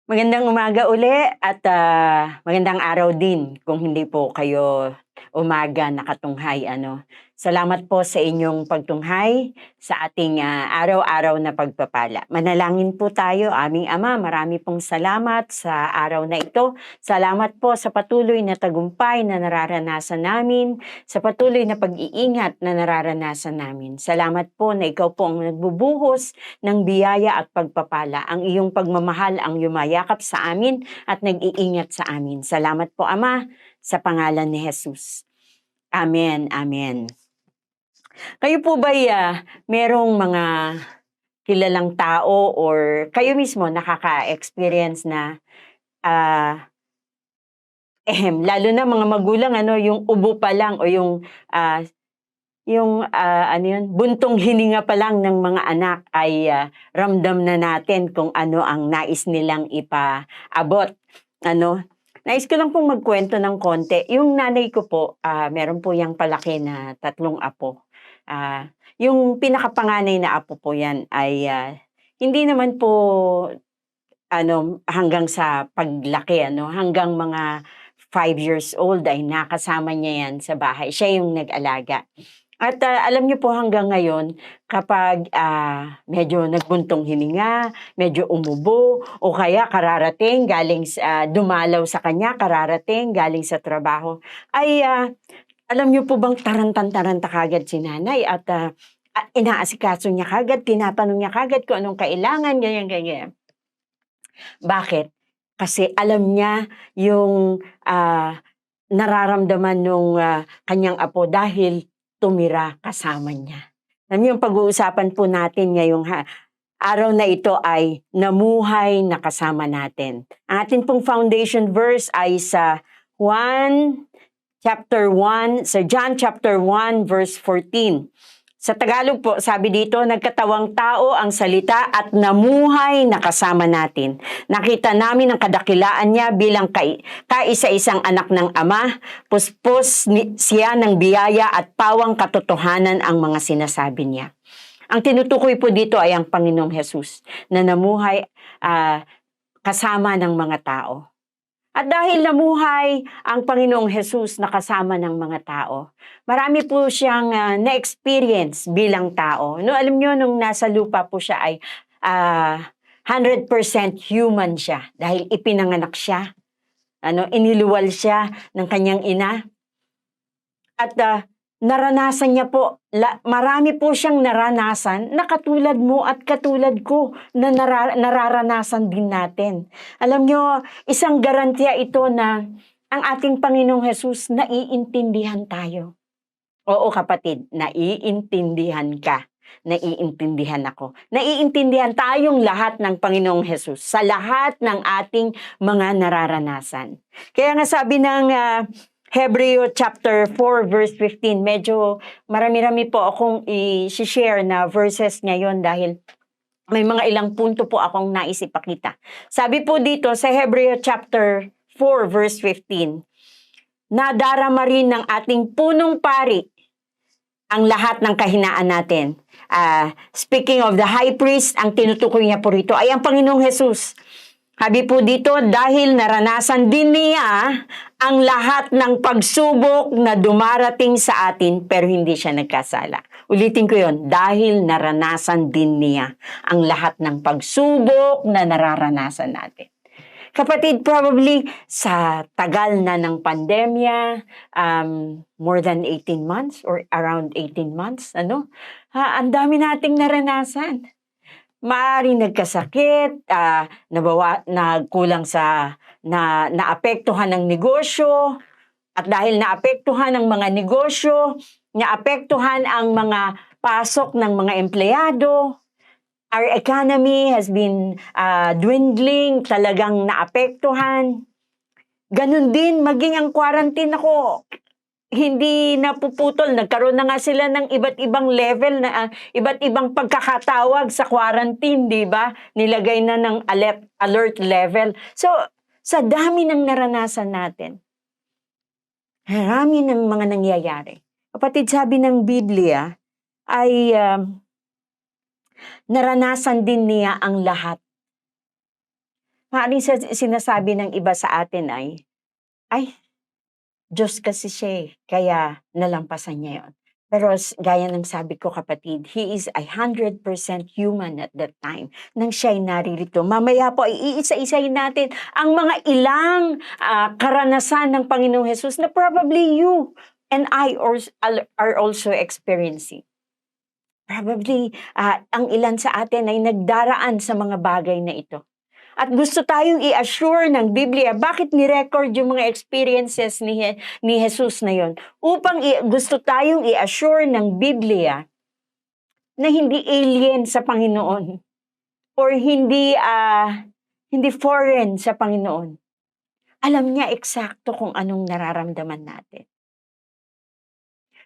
Magandang umaga uli at magandang araw din kung hindi po kayo umaga nakatunghay ano. Salamat po sa inyong pagtunghay sa ating araw-araw na pagpapala. Manalangin po tayo, aming Ama, marami pong salamat sa araw na ito. Salamat po sa patuloy na tagumpay na nararanasan namin, sa patuloy na pag-iingat na nararanasan namin. Salamat po na ikaw po ang nagbubuhos ng biyaya at pagpapala. Ang iyong pagmamahal ang yumayakap sa amin at nag-iingat sa amin. Salamat po, Ama, sa pangalan ni Jesus. Amen, amen. Kayo po ba merong mga kilalang tao or kayo mismo nakaka-experience na lalo na mga magulang yung ubo pa lang o yung buntong hininga pa lang ng mga anak ay ramdam na natin kung ano ang nais nilang ipaabot. Nais ko lang pong magkwento ng konti. Yung nanay ko po, meron po yang palaki na 3 apo. Yung pinakapanganay na apo po yan ay hindi naman po hanggang sa paglaki, hanggang mga 5 years old ay nakasama niya yan sa bahay. Siya yung nag-alaga. At alam niyo po hanggang ngayon, kapag medyo nagbuntong hininga, medyo umubo, o kaya kararating galing dumalaw sa kanya, kararating galing sa trabaho, ay alam niyo po bang tarantan-taranta kagad si nanay at inaasikaso niya kagad, tinatanong niya kagad kung anong kailangan, ganyan. Bakit? Kasi alam niya yung nararamdaman nung kanyang apo dahil tumira kasama niya. Alam niyo, yung pag-uusapan po natin ngayong araw na ito ay namuhay na kasama natin. Ang ating pong foundation verse ay sa John chapter 1 verse 14. Sa Tagalog po, sabi dito, nagkatawang tao ang salita at namuhay na kasama natin. Nakita namin ang kadakilaan niya bilang kaisa-isang anak ng Ama, puspos siya ng biyaya at pawang katotohanan ang mga sinasabi niya. Ang tinutukoy po dito ay ang Panginoong Hesus na namuhay kasama ng mga tao. At dahil namuhay ang Panginoong Hesus na kasama ng mga tao, marami po siyang na-experience bilang tao. Alam niyo, nung nasa lupa po siya ay 100% human siya dahil ipinanganak siya. Iniluwal siya ng kanyang ina. At naranasan niya po, marami po siyang naranasan na katulad mo at katulad ko na nararanasan din natin. Alam niyo, isang garantiya ito na ang ating Panginoong Hesus naiintindihan tayo. Oo kapatid, naiintindihan ka. Naiintindihan ako. Naiintindihan tayong lahat ng Panginoong Hesus sa lahat ng ating mga nararanasan. Kaya nga sabi ng Hebreo chapter 4 verse 15, medyo marami-rami po akong i-share na verses ngayon dahil may mga ilang punto po akong nais ipakita. Sabi po dito sa Hebreo chapter 4 verse 15, nadarama rin ng ating punong pari ang lahat ng kahinaan natin. Speaking of the high priest, ang tinutukoy niya po rito ay ang Panginoong Hesus. Sabi po dito, dahil naranasan din niya ang lahat ng pagsubok na dumarating sa atin pero hindi siya nagkasala. Ulitin ko yon, dahil naranasan din niya ang lahat ng pagsubok na nararanasan natin. Kapatid, probably sa tagal na ng pandemya, more than 18 months or around 18 months, ang dami nating naranasan. Maaaring nagkasakit, nagkulang naapektuhan ng negosyo, at dahil naapektuhan ang mga negosyo, naapektuhan ang mga pasok ng mga empleyado, our economy has been dwindling, talagang naapektuhan. Ganun din, maging ang quarantine ako, hindi napuputol. Nagkaroon na nga sila ng iba't ibang level, na iba't ibang pagkakatawag sa quarantine, di ba? Nilagay na ng alert level. So, sa dami ng naranasan natin, marami ng mga nangyayari. Kapatid, sabi ng Biblia ay naranasan din niya ang lahat. Maaaring sinasabi ng iba sa atin ay, Diyos kasi siya kaya nalampasan niya yun. Pero gaya ng sabi ko kapatid, He is 100% human at that time nang siya'y naririto. Mamaya po ay iisa-isahin natin ang mga ilang karanasan ng Panginoong Jesus na probably you and I are also experiencing. Probably ang ilan sa atin ay nagdaraan sa mga bagay na ito. At gusto tayong i-assure ng Biblia, bakit ni-record yung mga experiences ni Jesus na yon? Upang gusto tayong i-assure ng Biblia na hindi alien sa Panginoon or hindi foreign sa Panginoon. Alam niya eksakto kung anong nararamdaman natin.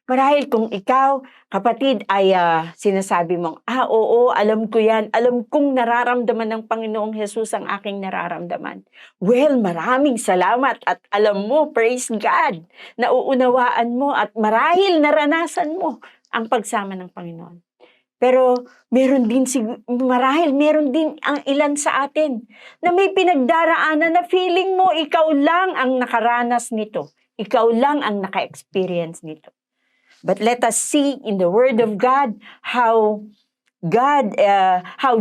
Marahil kung ikaw, kapatid, ay sinasabi mong, oo, alam ko yan. Alam kong nararamdaman ng Panginoong Jesus ang aking nararamdaman. Well, maraming salamat at alam mo, praise God, nauunawaan mo at marahil naranasan mo ang pagsama ng Panginoon. Pero meron din ang ilan sa atin na may pinagdaraanan na feeling mo ikaw lang ang nakaranas nito. Ikaw lang ang naka-experience nito. But let us see in the Word of God how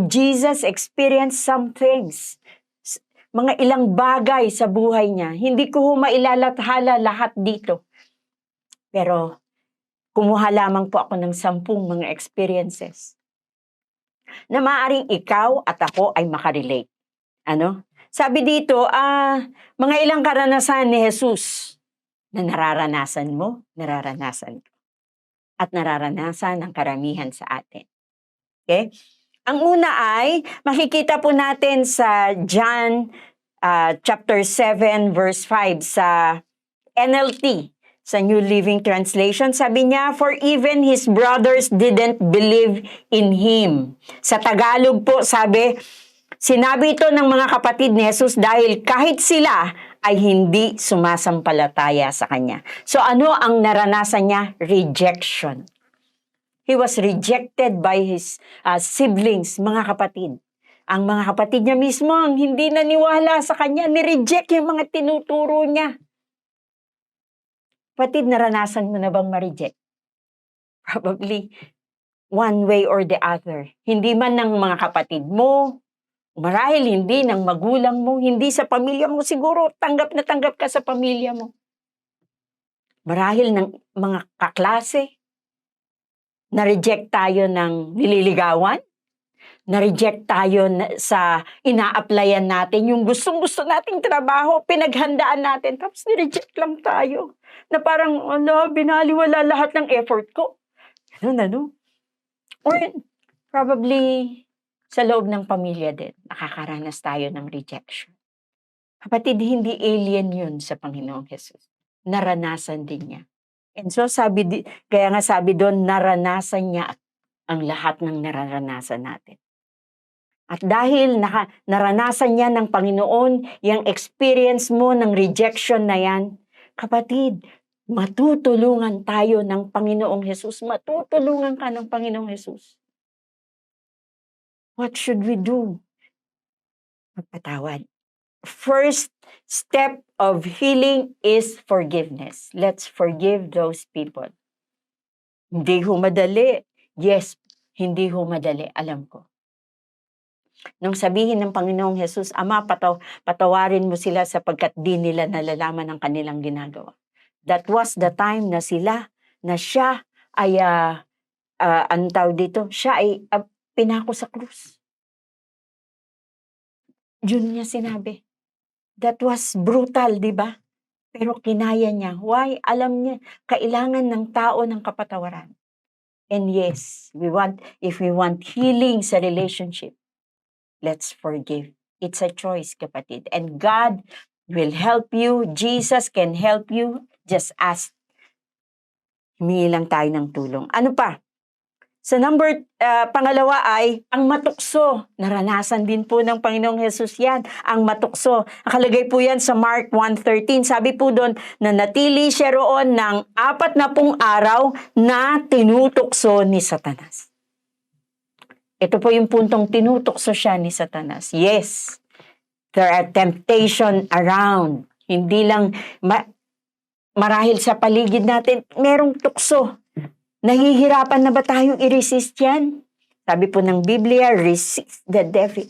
Jesus experienced some things. Mga ilang bagay sa buhay niya. Hindi ko mailalathala lahat dito. Pero kumuha lamang po ako ng 10 mga experiences na maaaring ikaw at ako ay makarelate. Sabi dito, mga ilang karanasan ni Jesus na nararanasan mo, nararanasan ko. At nararanasan ng karamihan sa atin. Okay? Ang una ay, makikita po natin sa John chapter 7 verse 5 sa NLT, sa New Living Translation. Sabi niya, for even his brothers didn't believe in him. Sa Tagalog po, sinabi ito ng mga kapatid ni Jesus dahil kahit sila ay hindi sumasampalataya sa kanya. So ano ang naranasan niya? Rejection. He was rejected by his siblings, mga kapatid. Ang mga kapatid niya mismo ang hindi naniwala sa kanya, ni-reject yung mga tinuturo niya. Kapatid, naranasan mo na bang ma-reject? Probably one way or the other. Hindi man ng mga kapatid mo, marahil hindi ng magulang mo, hindi sa pamilya mo, siguro tanggap na tanggap ka sa pamilya mo. Marahil ng mga kaklase, na-reject tayo ng nililigawan, na-reject tayo sa ina-applyan natin, yung gustong-gusto nating trabaho, pinaghandaan natin, tapos ni-reject lang tayo. Na parang, binaliwala lahat ng effort ko. Or probably, sa loob ng pamilya din, nakakaranas tayo ng rejection. Kapatid, hindi alien yun sa Panginoong Jesus. Naranasan din niya. And so, kaya nga sabi doon, naranasan niya ang lahat ng nararanasan natin. At dahil naranasan niya ng Panginoon, yung experience mo ng rejection na yan, kapatid, matutulungan tayo ng Panginoong Jesus. Matutulungan ka ng Panginoong Jesus. What should we do? Magpatawad. First step of healing is forgiveness. Let's forgive those people. Hindi ho madali. Yes, hindi ho madali. Alam ko. Nung sabihin ng Panginoong Jesus, Ama, patawarin mo sila sapagkat di nila nalalaman ang kanilang ginagawa. That was the time na siya ay, siya ay pinako sa krus. Yun niya sinabi. That was brutal, di ba? Pero kinaya niya. Why? Alam niya, kailangan ng tao ng kapatawaran. And yes, if we want healing sa relationship, let's forgive. It's a choice, kapatid. And God will help you. Jesus can help you. Just ask. Humingi lang tayo ng tulong. Ano pa? Sa pangalawa ay, ang matukso. Naranasan din po ng Panginoong Jesus yan, ang matukso. Nakalagay po yan sa Mark 1:13. Sabi po doon, na natili siya roon ng 40 araw na tinutukso ni Satanas. Ito po yung puntong tinutukso siya ni Satanas. Yes, There are temptation around. Hindi lang marahil sa paligid natin, merong tukso. Nahihirapan na ba tayong i-resist yan? Sabi po ng Biblia, resist the devil.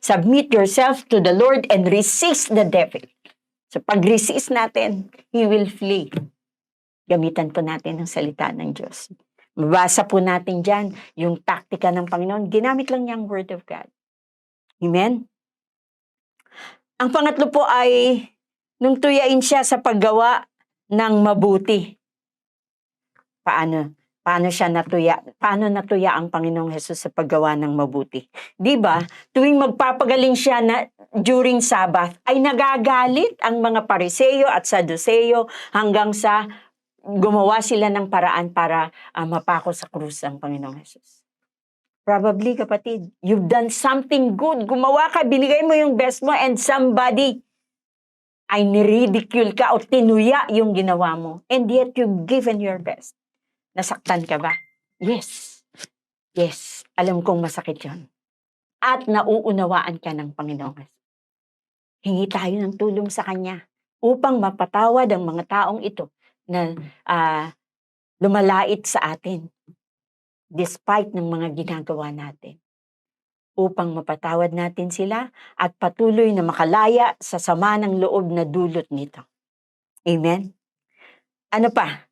Submit yourself to the Lord and resist the devil. So pag-resist natin, he will flee. Gamitan po natin ang salita ng Diyos. Mabasa po natin dyan yung taktika ng Panginoon. Ginamit lang niya ang Word of God. Amen? Ang pangatlo po ay nung tuyain siya sa paggawa ng mabuti. Paano siya natuya? Paano natuya ang Panginoong Hesus sa paggawa ng mabuti? 'Di ba? Tuwing magpapagaling siya na during Sabbath ay nagagalit ang mga Pariseo at Saduceo hanggang sa gumawa sila ng paraan para mapako sa krus ang Panginoong Hesus. Probably, kapatid, you've done something good. Gumawa ka, binigay mo yung best mo, and somebody ay niridicule ka o tinuya yung ginawa mo. And yet, you've given your best. Nasaktan ka ba? Yes. Yes. Alam kong masakit yun. At nauunawaan ka ng Panginoon. Hingi tayo ng tulong sa Kanya upang mapatawad ang mga taong ito na lumalait sa atin despite ng mga ginagawa natin. Upang mapatawad natin sila at patuloy na makalaya sa sama ng loob na dulot nito. Amen? Ano pa?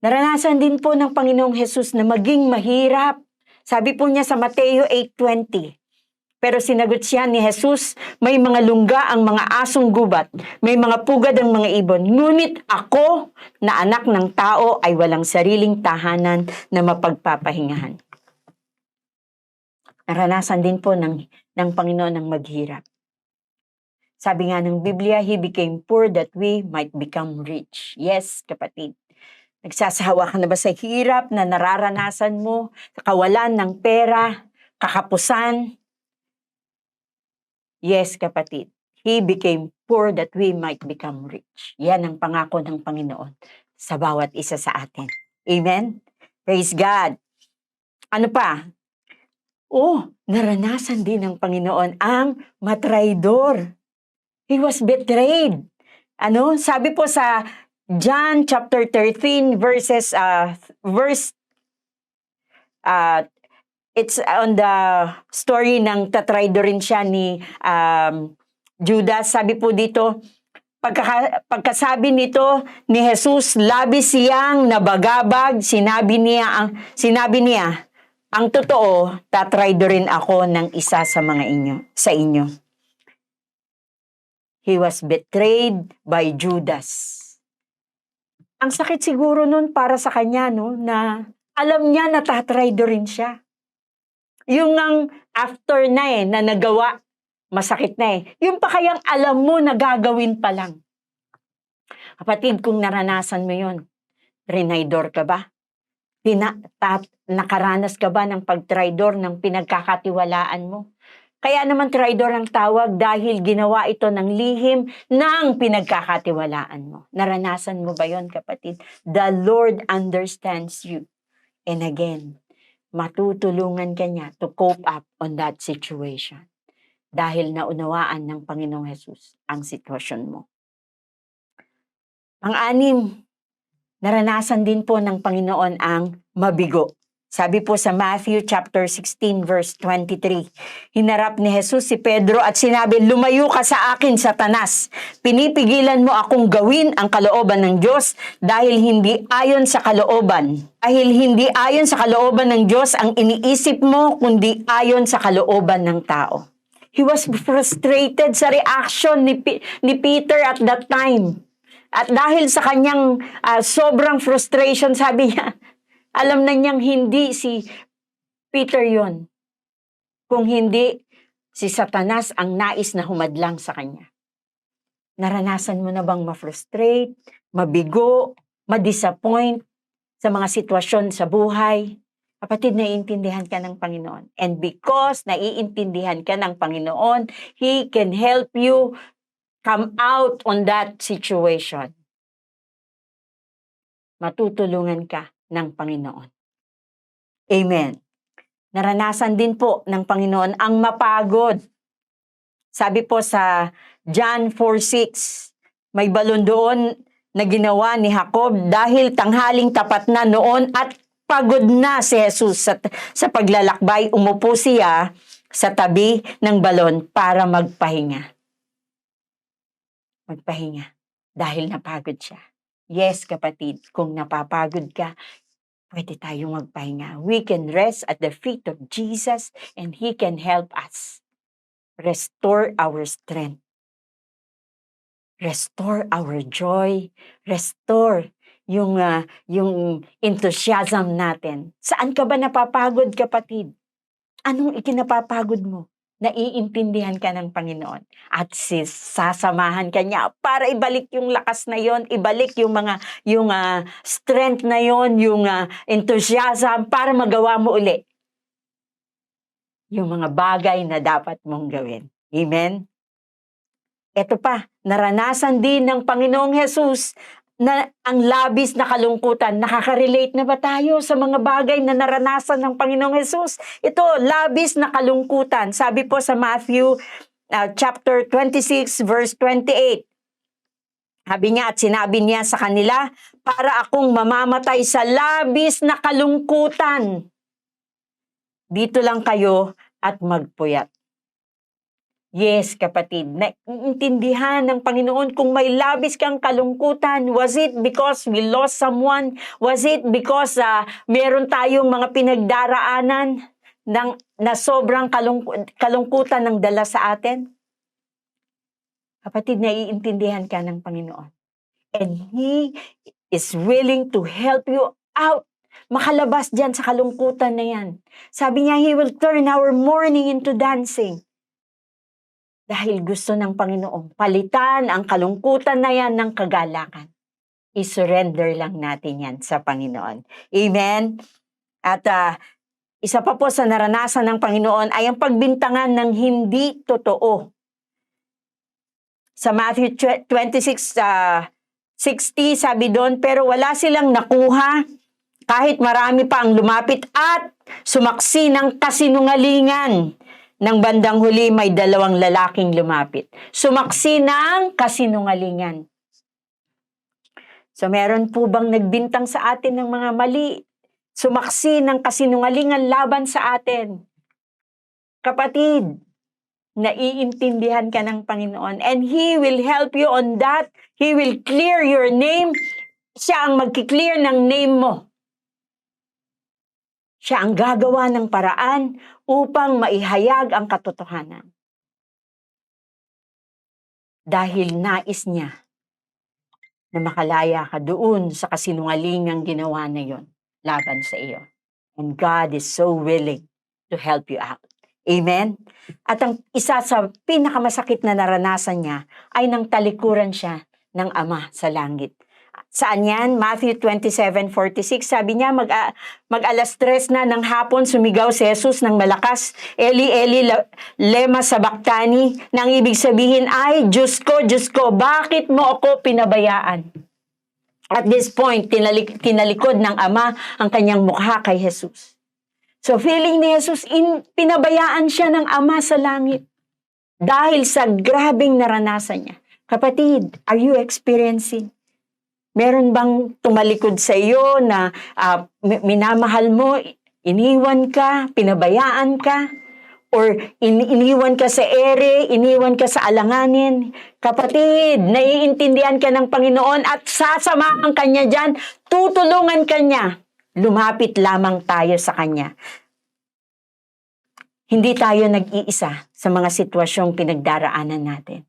Naranasan din po ng Panginoong Hesus na maging mahirap. Sabi po niya sa Mateo 8:20. Pero sinagot siya ni Hesus, may mga lungga ang mga asong gubat, may mga pugad ang mga ibon. Ngunit ako na anak ng tao ay walang sariling tahanan na mapagpapahingahan. Naranasan din po ng Panginoon ang maghirap. Sabi nga ng Biblia, He became poor that we might become rich. Yes, kapatid. Nagsasawa ka na ba sa hirap na nararanasan mo, sa kawalan ng pera, kakapusan? Yes, kapatid. He became poor that we might become rich. Yan ang pangako ng Panginoon sa bawat isa sa atin. Amen? Praise God. Ano pa? Naranasan din ng Panginoon ang matraidor. He was betrayed. Sabi po sa John chapter 13 it's on the story ng tatraido rin siya ni Judas. Sabi po dito, pagkasabi nito ni Jesus, labis siyang nabagabag, sinabi niya, ang totoo, tatraido rin ako ng isa sa inyo. He was betrayed by Judas. Ang sakit siguro nun para sa kanya, na alam niya na tatraido rin siya. Yung ang after na na nagawa, masakit na Yung pa kayang alam mo na gagawin pa lang. Kapatid, kung naranasan mo yun, trinaidor ka ba? Nakaranas ka ba ng pagtraidor ng pinagkakatiwalaan mo? Kaya naman traidor ang tawag dahil ginawa ito ng lihim ng pinagkakatiwalaan mo. Naranasan mo ba yon, kapatid? The Lord understands you. And again, matutulungan ka niya to cope up on that situation. Dahil naunawaan ng Panginoong Hesus ang sitwasyon mo. Pang-anim, naranasan din po ng Panginoon ang mabigo. Sabi po sa Matthew chapter 16 verse 23, hinarap ni Jesus si Pedro at sinabi, lumayo ka sa akin, Satanas. Pinipigilan mo akong gawin ang kalooban ng Diyos dahil hindi ayon sa kalooban. Dahil hindi ayon sa kalooban ng Diyos ang iniisip mo, kundi ayon sa kalooban ng tao. He was frustrated sa reaction ni Peter at that time. At dahil sa kanyang sobrang frustration, sabi niya, alam na niyang hindi si Peter yon. Kung hindi, si Satanas ang nais na humadlang sa kanya. Naranasan mo na bang ma-frustrate, mabigo, ma-disappoint sa mga sitwasyon sa buhay? Kapatid, naiintindihan ka ng Panginoon. And because naiintindihan ka ng Panginoon, He can help you come out on that situation. Matutulungan ka ng Panginoon. Amen. Naranasan din po ng Panginoon ang mapagod. Sabi po sa John 4:6, may balon doon na ginawa ni Jacob dahil tanghaling tapat na noon at pagod na si Jesus sa paglalakbay. Umupo siya sa tabi ng balon para magpahinga. Magpahinga dahil napagod siya. Yes, kapatid, kung napapagod ka, pwede tayong magpahinga. We can rest at the feet of Jesus and He can help us restore our strength, restore our joy, restore yung enthusiasm natin. Saan ka ba napapagod, kapatid? Anong ikinapapagod mo? Naiintindihan ka ng Panginoon at sasamahan ka niya para ibalik yung lakas na yon, ibalik yung strength na yon, yung enthusiasm para magawa mo uli yung mga bagay na dapat mong gawin. Amen? Ito pa, naranasan din ng Panginoong Jesus na ang labis na kalungkutan. Nakaka-relate na ba tayo sa mga bagay na naranasan ng Panginoong Jesus? Ito, labis na kalungkutan. Sabi po sa Matthew chapter 26 verse 28. Sabi niya at sinabi niya sa kanila, para akong mamamatay sa labis na kalungkutan. Dito lang kayo at magpuyat. Yes, kapatid, naiintindihan ng Panginoon kung may labis kang kalungkutan. Was it because we lost someone? Was it because meron tayong mga pinagdaraanan na sobrang kalungkutan ng dala sa atin? Kapatid, naiintindihan ka ng Panginoon. And He is willing to help you out. Makalabas dyan sa kalungkutan na yan. Sabi niya, He will turn our mourning into dancing. Dahil gusto ng Panginoon, palitan ang kalungkutan na yan ng kagalakan. I-surrender lang natin yan sa Panginoon. Amen? At isa pa po sa naranasan ng Panginoon ay ang pagbintangan ng hindi totoo. Sa Matthew 26:60, sabi doon, pero wala silang nakuha kahit marami pa ang lumapit at sumaksi ng kasinungalingan. Nang bandang huli, may 2 lalaking lumapit. Sumaksi ng kasinungalingan. So, meron po bang nagbintang sa atin ng mga mali? Sumaksi ng kasinungalingan laban sa atin. Kapatid, naiintindihan ka ng Panginoon and He will help you on that. He will clear your name. Siya ang magki-clear ng name mo. Siya ang gagawa ng paraan upang maihayag ang katotohanan. Dahil nais niya na makalaya ka doon sa kasinungalingang ginawa na yon laban sa iyo. And God is so willing to help you out. Amen? At ang isa sa pinakamasakit na naranasan niya ay nang talikuran siya ng Ama sa langit. Saan yan? Matthew 27:46, sabi niya, mag-alas 3 na ng hapon, sumigaw si Jesus ng malakas, Eli, Eli, lema sabachthani, nang ibig sabihin ay, Diyos ko, bakit mo ako pinabayaan? At this point, tinalikod ng Ama ang kanyang mukha kay Jesus. So feeling ni Jesus, pinabayaan siya ng Ama sa langit dahil sa grabing naranasan niya. Kapatid, are you experiencing? Meron bang tumalikod sa iyo na minamahal mo, iniwan ka, pinabayaan ka, or iniwan ka sa ere, iniwan ka sa alanganin? Kapatid, naiintindihan ka ng Panginoon at sasamahan ka niya dyan, tutulungan ka niya. Lumapit lamang tayo sa Kanya. Hindi tayo nag-iisa sa mga sitwasyong pinagdaraanan natin.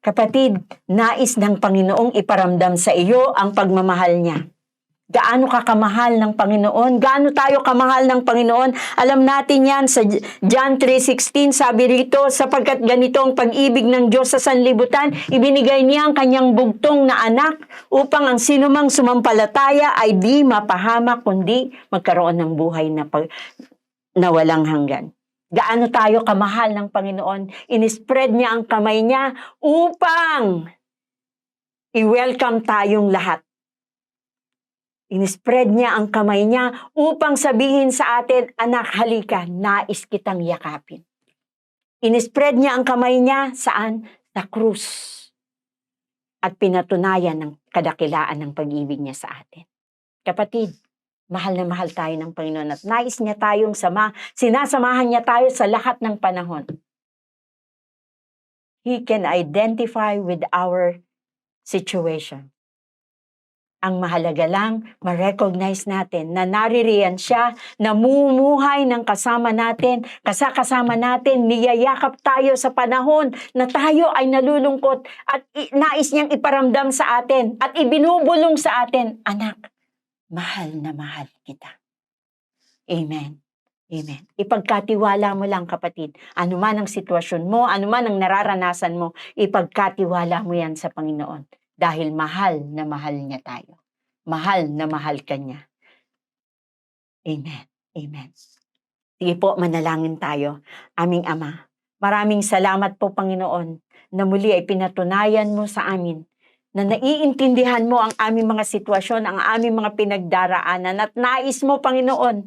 Kapatid, nais ng Panginoong iparamdam sa iyo ang pagmamahal niya. Gaano ka kamahal ng Panginoon? Gaano tayo kamahal ng Panginoon? Alam natin yan sa John 3:16, sabi rito, sapagkat ganito ang pag-ibig ng Diyos sa sanlibutan, ibinigay niya ang kanyang bugtong na anak upang ang sinumang sumampalataya ay di mapahamak kundi magkaroon ng buhay na walang hanggan. Gaano tayo kamahal ng Panginoon? Inispread niya ang kamay niya upang i-welcome tayong lahat. Inispread niya ang kamay niya upang sabihin sa atin, anak, halika, nais kitang yakapin. Inispread niya ang kamay niya, saan? Sa krus. At pinatunayan ng kadakilaan ng pag-ibig niya sa atin. Kapatid, mahal na mahal tayo ng Panginoon at nais niya tayong sinasamahan niya tayo sa lahat ng panahon. He can identify with our situation. Ang mahalaga lang, ma-recognize natin na naririyan siya, namumuhay ng kasama natin, kasama natin, niyayakap tayo sa panahon na tayo ay nalulungkot at nais niyang iparamdam sa atin at ibinubulong sa atin, anak, mahal na mahal kita. Amen. Amen. Ipagkatiwala mo lang, kapatid. Ano man ang sitwasyon mo, ano man ang nararanasan mo, ipagkatiwala mo yan sa Panginoon. Dahil mahal na mahal niya tayo. Mahal na mahal ka niya. Amen. Amen. Sige po, manalangin tayo. Aming Ama, maraming salamat po, Panginoon, na muli ay pinatunayan mo sa amin na naiintindihan mo ang aming mga sitwasyon, ang aming mga pinagdaraanan at nais mo, Panginoon,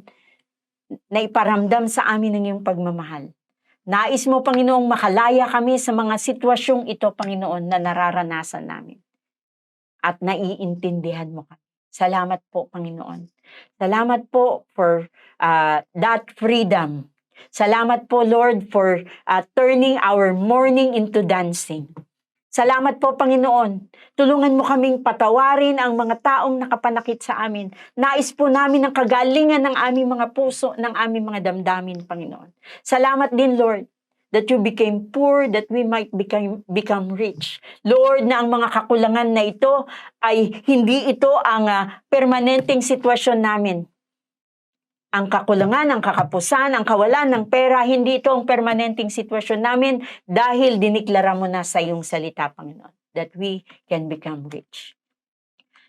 na iparamdam sa amin ng iyong pagmamahal. Nais mo, Panginoong, makalaya kami sa mga sitwasyong ito, Panginoon, na nararanasan namin. At naiintindihan mo kami. Salamat po, Panginoon. Salamat po for that freedom. Salamat po, Lord, for turning our mourning into dancing. Salamat po, Panginoon. Tulungan mo kaming patawarin ang mga taong nakapanakit sa amin. Nais po namin ang kagalingan ng aming mga puso, ng aming mga damdamin, Panginoon. Salamat din, Lord, that you became poor, that we might become rich. Lord, na ang mga kakulangan na ito ay hindi ito ang permanenteng sitwasyon namin. Ang kakulangan, ang kakapusan, ang kawalan ng pera, hindi ito ang permanenteng sitwasyon namin dahil diniklara mo na sa iyong salita, Panginoon, that we can become rich.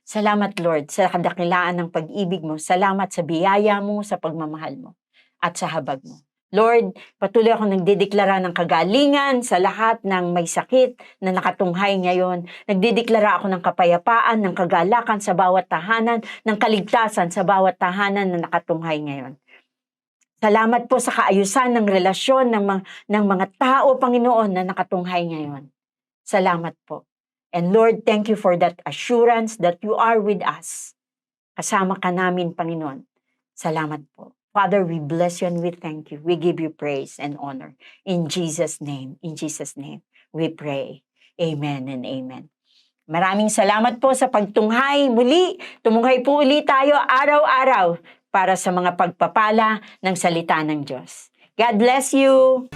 Salamat, Lord, sa kadakilaan ng pag-ibig mo. Salamat sa biyaya mo, sa pagmamahal mo, at sa habag mo. Lord, patuloy akong nagdideklara ng kagalingan sa lahat ng may sakit na nakatunghay ngayon. Nagdideklara ako ng kapayapaan, ng kagalakan sa bawat tahanan, ng kaligtasan sa bawat tahanan na nakatunghay ngayon. Salamat po sa kaayusan ng relasyon ng mga tao, Panginoon, na nakatunghay ngayon. Salamat po. And Lord, thank you for that assurance that you are with us. Kasama ka namin, Panginoon. Salamat po. Father, we bless you and we thank you. We give you praise and honor. In Jesus' name, we pray. Amen and amen. Maraming salamat po sa pagtunghay. Muli, tumunghay po ulit tayo araw-araw para sa mga pagpapala ng salita ng Diyos. God bless you!